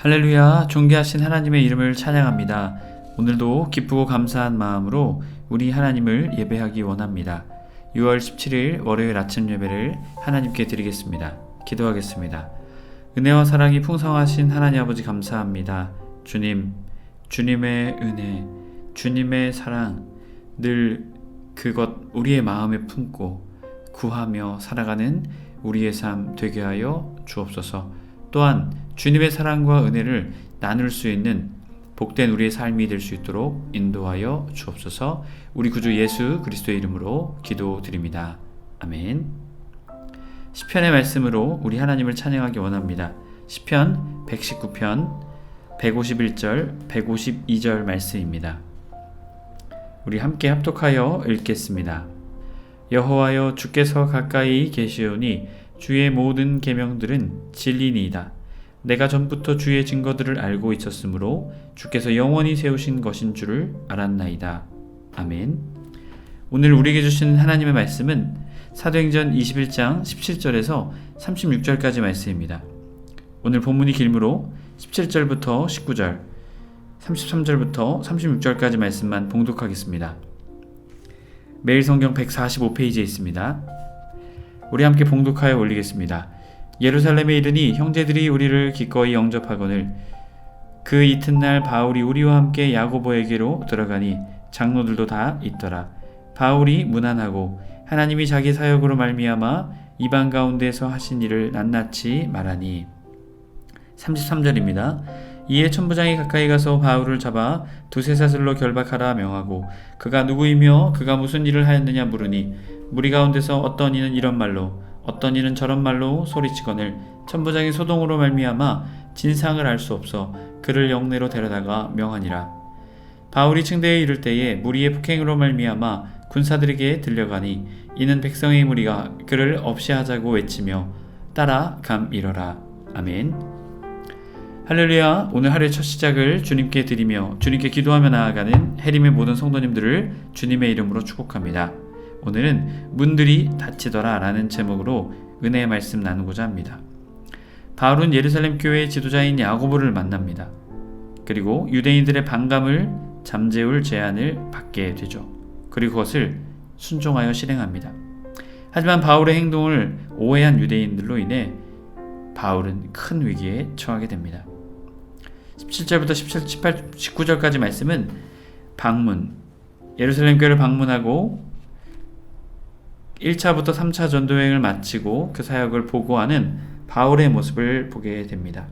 할렐루야, 존귀하신 하나님의 이름을 찬양합니다. 오늘도 기쁘고 감사한 마음으로 우리 하나님을 예배하기 원합니다. 6월 17일 월요일 아침 예배를 하나님께 드리겠습니다. 기도하겠습니다. 은혜와 사랑이 풍성하신 하나님 아버지 감사합니다. 주님, 주님의 은혜, 주님의 사랑 늘 그것 우리의 마음에 품고 구하며 살아가는 우리의 삶 되게 하여 주옵소서. 또한 주님의 사랑과 은혜를 나눌 수 있는 복된 우리의 삶이 될 수 있도록 인도하여 주옵소서. 우리 구주 예수 그리스도의 이름으로 기도드립니다. 아멘. 시편의 말씀으로 우리 하나님을 찬양하기 원합니다. 시편 119편 151절 152절 말씀입니다. 우리 함께 합독하여 읽겠습니다. 여호와여, 주께서 가까이 계시오니 주의 모든 계명들은 진리니이다. 내가 전부터 주의 증거들을 알고 있었으므로 주께서 영원히 세우신 것인 줄을 알았나이다. 아멘. 오늘 우리에게 주시는 하나님의 말씀은 사도행전 21장 17절에서 36절까지 말씀입니다. 오늘 본문이 길므로 17절부터 19절, 33절부터 36절까지 말씀만 봉독하겠습니다. 매일 성경 145페이지에 있습니다. 우리 함께 봉독하여 올리겠습니다. 예루살렘에 이르니 형제들이 우리를 기꺼이 영접하거늘 그 이튿날 바울이 우리와 함께 야고보에게로 들어가니 장로들도 다 있더라. 바울이 문안하고 하나님이 자기 사역으로 말미암아 이방 가운데서 하신 일을 낱낱이 말하니. 33절입니다. 이에 천부장이 가까이 가서 바울을 잡아 두세 사슬로 결박하라 명하고 그가 누구이며 그가 무슨 일을 하였느냐 물으니 무리 가운데서 어떤 이는 이런 말로 어떤 이는 저런 말로 소리치거늘 천부장이 소동으로 말미암아 진상을 알 수 없어 그를 영내로 데려다가 명하니라. 바울이 층대에 이를 때에 무리의 폭행으로 말미암아 군사들에게 들려가니 이는 백성의 무리가 그를 없이 하자고 외치며 따라 감이러라. 아멘. 할렐루야. 오늘 하루의 첫 시작을 주님께 드리며 주님께 기도하며 나아가는 해림의 모든 성도님들을 주님의 이름으로 축복합니다. 오늘은 문들이 닫히더라 라는 제목으로 은혜의 말씀 나누고자 합니다. 바울은 예루살렘 교회의 지도자인 야고보를 만납니다. 그리고 유대인들의 반감을 잠재울 제안을 받게 되죠. 그리고 그것을 순종하여 실행합니다. 하지만 바울의 행동을 오해한 유대인들로 인해 바울은 큰 위기에 처하게 됩니다. 17절부터 17, 18, 19절까지 말씀은 예루살렘 교회를 방문하고 1차부터 3차 전도여행을 마치고 그 사역을 보고하는 바울의 모습을 보게 됩니다.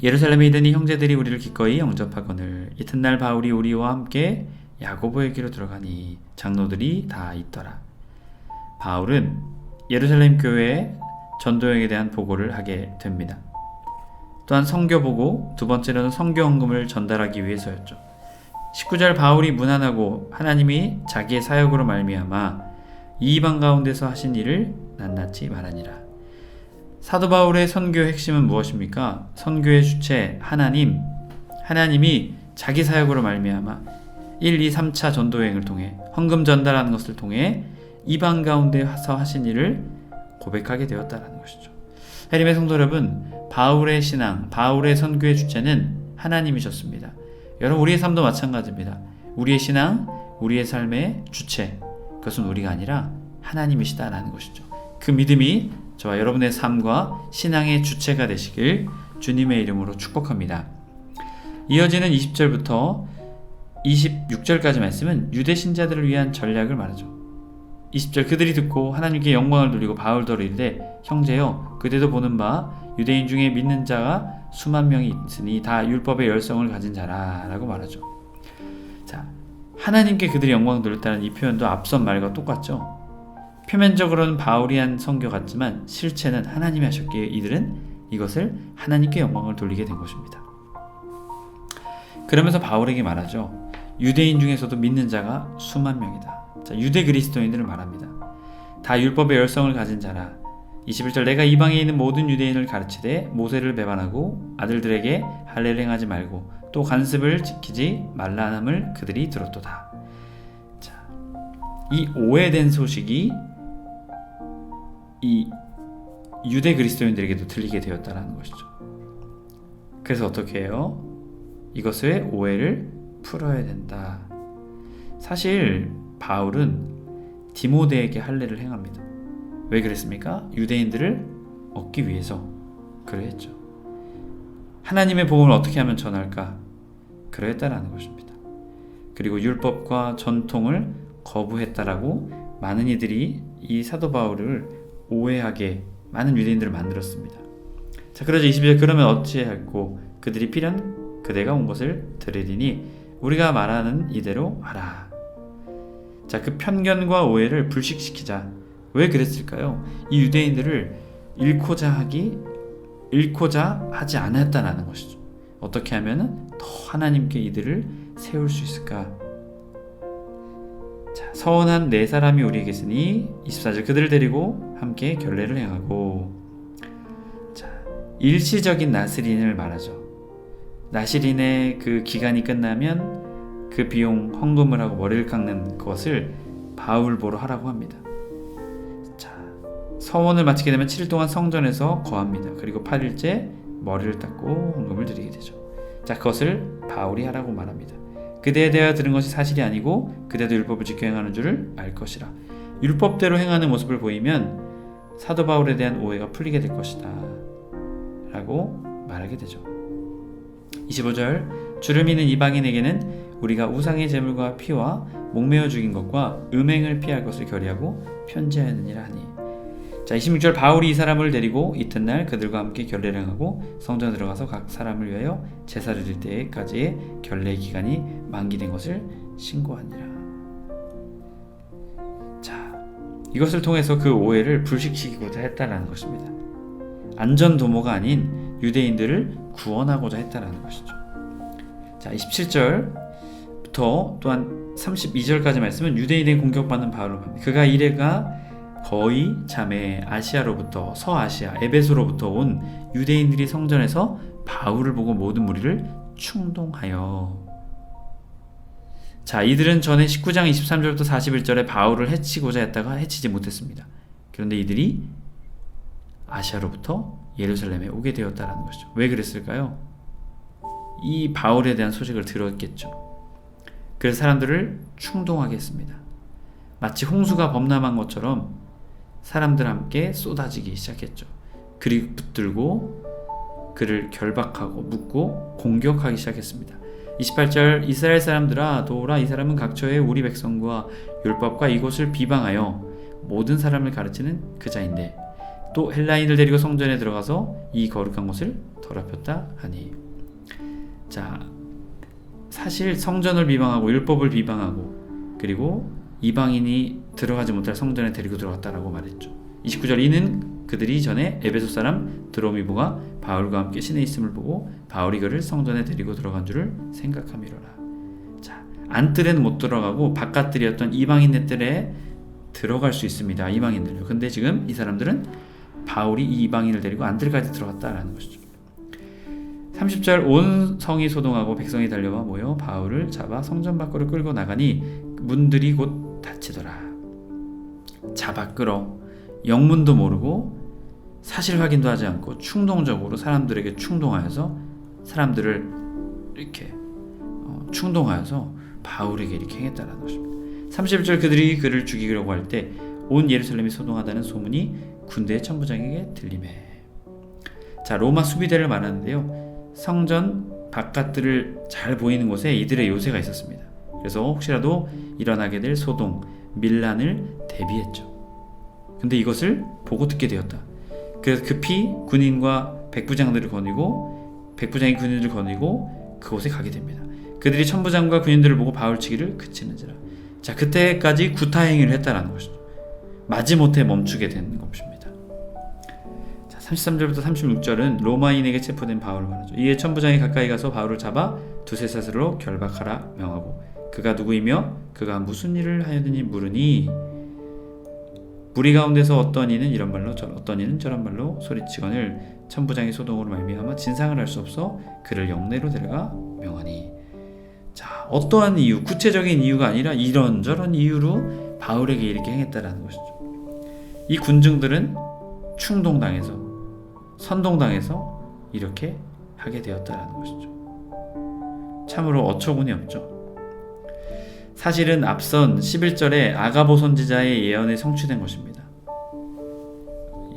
예루살렘에 이르니 형제들이 우리를 기꺼이 영접하거늘 이튿날 바울이 우리와 함께 야고보에게로 들어가니 장로들이 다 있더라. 바울은 예루살렘 교회의 전도여행에 대한 보고를 하게 됩니다. 또한 선교 보고, 두 번째로는 선교 헌금을 전달하기 위해서였죠. 19절 바울이 문안하고 하나님이 자기의 사역으로 말미암아 이방 가운데서 하신 일을 낱낱이 말하니라. 사도 바울의 선교의 핵심은 무엇입니까? 선교의 주체 하나님이 자기 사역으로 말미암아 1, 2, 3차 전도여행을 통해 헌금 전달하는 것을 통해 이방 가운데서 하신 일을 고백하게 되었다는 것이죠. 해림의 성도 여러분, 바울의 신앙, 바울의 선교의 주체는 하나님이셨습니다. 여러분, 우리의 삶도 마찬가지입니다. 우리의 신앙, 우리의 삶의 주체, 그것은 우리가 아니라 하나님이시다라는 것이죠. 그 믿음이 저와 여러분의 삶과 신앙의 주체가 되시길 주님의 이름으로 축복합니다. 이어지는 20절부터 26절까지 말씀은 유대 신자들을 위한 전략을 말하죠. 20절 그들이 듣고 하나님께 영광을 돌리고 바울더러 이르되 형제여, 그대도 보는 바 유대인 중에 믿는 자가 수만 명이 있으니 다 율법의 열성을 가진 자라 라고 말하죠. 자, 하나님께 그들이 영광을 돌렸다는 이 표현도 앞선 말과 똑같죠. 표면적으로는 바울이 한 선교 같지만 실체는 하나님이 하셨기에 이들은 이것을 하나님께 영광을 돌리게 된 것입니다. 그러면서 바울에게 말하죠. 유대인 중에서도 믿는 자가 수만 명이다. 자, 유대 그리스도인들을 말합니다. 다 율법의 열성을 가진 자라. 21절 내가 이방에 있는 모든 유대인을 가르치되 모세를 배반하고 아들들에게 할례를 행하지 말고 또 관습을 지키지 말라함을 그들이 들었도다. 자, 이 오해된 소식이 이 유대 그리스도인들에게도 들리게 되었다는 것이죠. 그래서 어떻게 해요? 이것의 오해를 풀어야 된다. 사실 바울은 디모데에게 할례를 행합니다. 왜 그랬습니까? 유대인들을 얻기 위해서 그러했죠. 하나님의 복음을 어떻게 하면 전할까? 그러했다라는 것입니다. 그리고 율법과 전통을 거부했다라고 많은 이들이 이 사도 바울을 오해하게 많은 유대인들을 만들었습니다. 자, 그러자 22절 그러면 어찌할꼬 그들이 필연 그대가 온 것을 들으리니 우리가 말하는 이대로 하라. 자, 그 편견과 오해를 불식시키자. 왜 그랬을까요? 이 유대인들을 잃고자 하지 않았다는 것이죠. 어떻게 하면 더 하나님께 이들을 세울 수 있을까? 자, 서원한 네 사람이 우리에게 있으니 24절 그들을 데리고 함께 결례를 행하고. 자, 일시적인 나스린을 말하죠. 나시린의 그 기간이 끝나면 그 비용 헌금을 하고 머리를 깎는 것을 바울 보러 하라고 합니다. 자, 서원을 마치게 되면 7일 동안 성전에서 거합니다. 그리고 8일째 머리를 닦고 헌금을 드리게 되죠. 자, 그것을 바울이 하라고 말합니다. 그대에 대하여 들은 것이 사실이 아니고 그대도 율법을 지켜 행하는 줄을 알 것이라. 율법대로 행하는 모습을 보이면 사도 바울에 대한 오해가 풀리게 될 것이다 라고 말하게 되죠. 25절 주를 믿는 이방인에게는 우리가 우상의 제물과 피와 목매어 죽인 것과 음행을 피할 것을 결의하고 편지하였느니라 하니. 자, 26절 바울이 이 사람을 데리고 이튿날 그들과 함께 결례를 행하고 성전에 들어가서 각 사람을 위하여 제사를 드릴 때까지의 결례 기간이 만기된 것을 신고하니라. 자, 이것을 통해서 그 오해를 불식시키고자 했다라는 것입니다. 안전도모가 아닌 유대인들을 구원하고자 했다라는 것이죠. 자, 27절부터 또한 32절까지 말씀은 유대인에 공격받는 바울을 합니다. 그가 이래가 거의 자매 아시아로부터 서아시아 에베소로부터 온 유대인들이 성전에서 바울을 보고 모든 무리를 충동하여. 자, 이들은 전에 19장 23절부터 41절에 바울을 해치고자 했다가 해치지 못했습니다. 그런데 이들이 아시아로부터 예루살렘에 오게 되었다는 것이죠. 왜 그랬을까요? 이 바울에 대한 소식을 들었겠죠. 그래서 사람들을 충동하게 했습니다. 마치 홍수가 범람한 것처럼 사람들 함께 쏟아지기 시작했죠. 그리고 붙들고 그를 결박하고 묶고 공격하기 시작했습니다. 28절 이스라엘 사람들아 도오라. 이 사람은 각처의 우리 백성과 율법과 이곳을 비방하여 모든 사람을 가르치는 그자인데 또 헬라인을 데리고 성전에 들어가서 이 거룩한 곳을 더럽혔다 하니. 자, 사실 성전을 비방하고 율법을 비방하고 그리고 이방인이 들어가지 못할 성전에 데리고 들어갔다라고 말했죠. 29절 이는 그들이 전에 에베소 사람 드로미보가 바울과 함께 신에 있음을 보고 바울이 그를 성전에 데리고 들어간 줄을 생각함이로라. 자, 안뜰에는 못 들어가고 바깥뜰이었던 이방인의 뜰에 들어갈 수 있습니다. 이방인들요. 근데 지금 이 사람들은 바울이 이 이방인을 데리고 안뜰까지 들어갔다라는 것이죠. 30절 온 성이 소동하고 백성이 달려와 모여 바울을 잡아 성전 밖으로 끌고 나가니 문들이 곧 닫히더라. 잡아 끌어 영문도 모르고 사실 확인도 하지 않고 충동적으로 사람들에게 충동하여서 사람들을 이렇게 충동하여서 바울에게 이렇게 행했다는 것입니다. 31절 그들이 그를 죽이려고 할 때 온 예루살렘이 소동하다는 소문이 군대의 천부장에게 들리매. 자, 로마 수비대를 말하는데요. 성전 바깥들을 잘 보이는 곳에 이들의 요새가 있었습니다. 그래서 혹시라도 일어나게 될 소동, 밀란을 대비했죠. 근데 이것을 보고 듣게 되었다. 그래서 급히 군인과 백부장들을 거느리고 백부장이 군인들을 거느리고 그곳에 가게 됩니다. 그들이 천부장과 군인들을 보고 바울치기를 그치는지라. 자, 그때까지 구타행위를 했다라는 것이죠. 마지못해 멈추게 된 것입니다. 자, 33절부터 36절은 로마인에게 체포된 바울을 말하죠. 이에 천부장이 가까이 가서 바울을 잡아 두세 사슬로 결박하라 명하고 그가 누구이며 그가 무슨 일을 하였느니 물으니 무리 가운데서 어떤 이는 이런 말로 어떤 이는 저런 말로 소리치거늘 천부장이 소동으로 말미암아 진상을 할 수 없어 그를 영내로 데려가 명하니. 자, 어떠한 이유, 구체적인 이유가 아니라 이런저런 이유로 바울에게 이렇게 행했다라는 것이죠. 이 군중들은 충동당해서 선동당해서 이렇게 하게 되었다라는 것이죠. 참으로 어처구니 없죠. 사실은 앞선 11절에 아가보 선지자의 예언이 성취된 것입니다.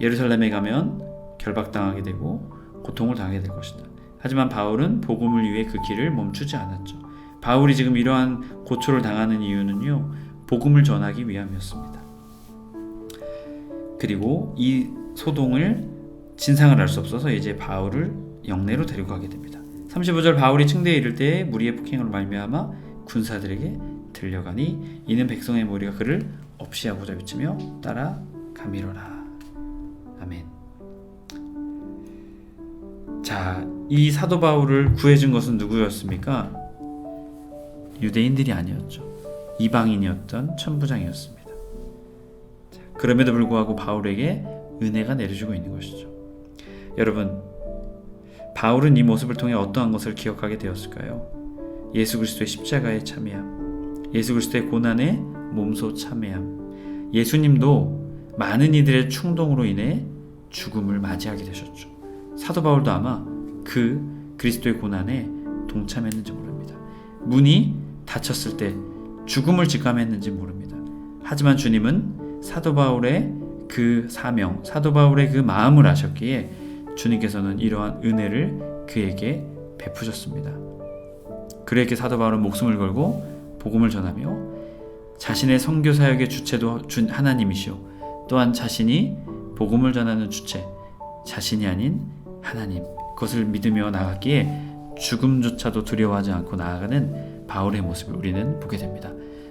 예루살렘에 가면 결박당하게 되고 고통을 당하게 될 것이다. 하지만 바울은 복음을 위해 그 길을 멈추지 않았죠. 바울이 지금 이러한 고초를 당하는 이유는요, 복음을 전하기 위함이었습니다. 그리고 이 소동을 진상을 알 수 없어서 이제 바울을 영내로 데려가게 됩니다. 35절 바울이 층대에 이를 때 무리의 폭행으로 말미암아 군사들에게 들려가니 이는 백성의 무리가 그를 없이하고자 외치며 따라가미로라. 아멘. 자, 이 사도 바울을 구해준 것은 누구였습니까? 유대인들이 아니었죠. 이방인이었던 천부장이었습니다. 자, 그럼에도 불구하고 바울에게 은혜가 내려주고 있는 것이죠. 여러분, 바울은 이 모습을 통해 어떠한 것을 기억하게 되었을까요? 예수 그리스도의 십자가에 참여함, 예수 그리스도의 고난에 몸소 참여함. 예수님도 많은 이들의 충동으로 인해 죽음을 맞이하게 되셨죠. 사도 바울도 아마 그 그리스도의 고난에 동참했는지 모릅니다. 문이 닫혔을 때 죽음을 직감했는지 모릅니다. 하지만 주님은 사도 바울의 그 사명, 사도 바울의 그 마음을 아셨기에 주님께서는 이러한 은혜를 그에게 베푸셨습니다. 그에게 사도 바울은 목숨을 걸고 복음을 전하며 자신의 선교 사역의 주체도 하나님이시오, 또한 자신이 복음을 전하는 주체, 자신이 아닌 하나님, 그것을 믿으며 나갔기에 죽음조차도 두려워하지 않고 나아가는 바울의 모습을 우리는 보게 됩니다.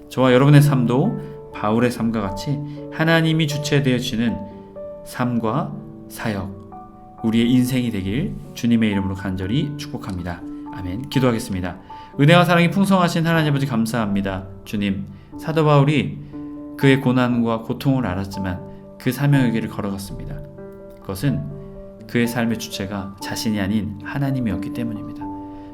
저와 여러분의 삶도 바울의 삶과 같이 하나님이 주체되어지는 삶과 사역, 우리의 인생이 되길 주님의 이름으로 간절히 축복합니다. 아멘. 기도하겠습니다. 은혜와 사랑이 풍성하신 하나님 아버지, 감사합니다. 주님, 사도 바울이 그의 고난과 고통을 알았지만 그 사명의 길을 걸어갔습니다. 그것은 그의 삶의 주체가 자신이 아닌 하나님이었기 때문입니다.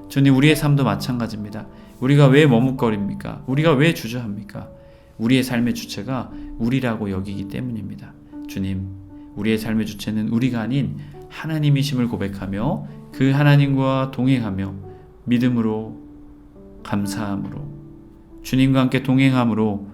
주님, 우리의 삶도 마찬가지입니다. 우리가 왜 머뭇거립니까? 우리가 왜 주저합니까? 우리의 삶의 주체가 우리라고 여기기 때문입니다. 주님, 우리의 삶의 주체는 우리가 아닌 하나님이심을 고백하며 그 하나님과 동행하며 믿음으로, 감사함으로, 주님과 함께 동행함으로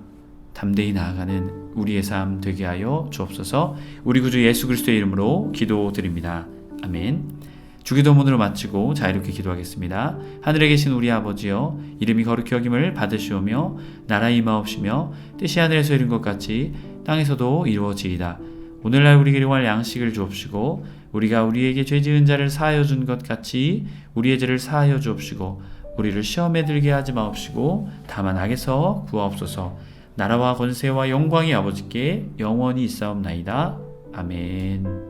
담대히 나아가는 우리의 삶 되게 하여 주옵소서. 우리 구주 예수 그리스도의 이름으로 기도드립니다. 아멘. 주기도문으로 마치고 자유롭게 기도하겠습니다. 하늘에 계신 우리 아버지여, 이름이 거룩히 여김을 받으시오며 나라의 임하옵시며 뜻이 하늘에서 이룬 것 같이 땅에서도 이루어지이다. 오늘날 우리에게 일용할 양식을 주옵시고 우리가 우리에게 죄 지은 자를 사하여 준 것 같이 우리의 죄를 사하여 주옵시고 우리를 시험에 들게 하지 마옵시고 다만 악에서 구하옵소서. 나라와 권세와 영광이 아버지께 영원히 있사옵나이다. 아멘.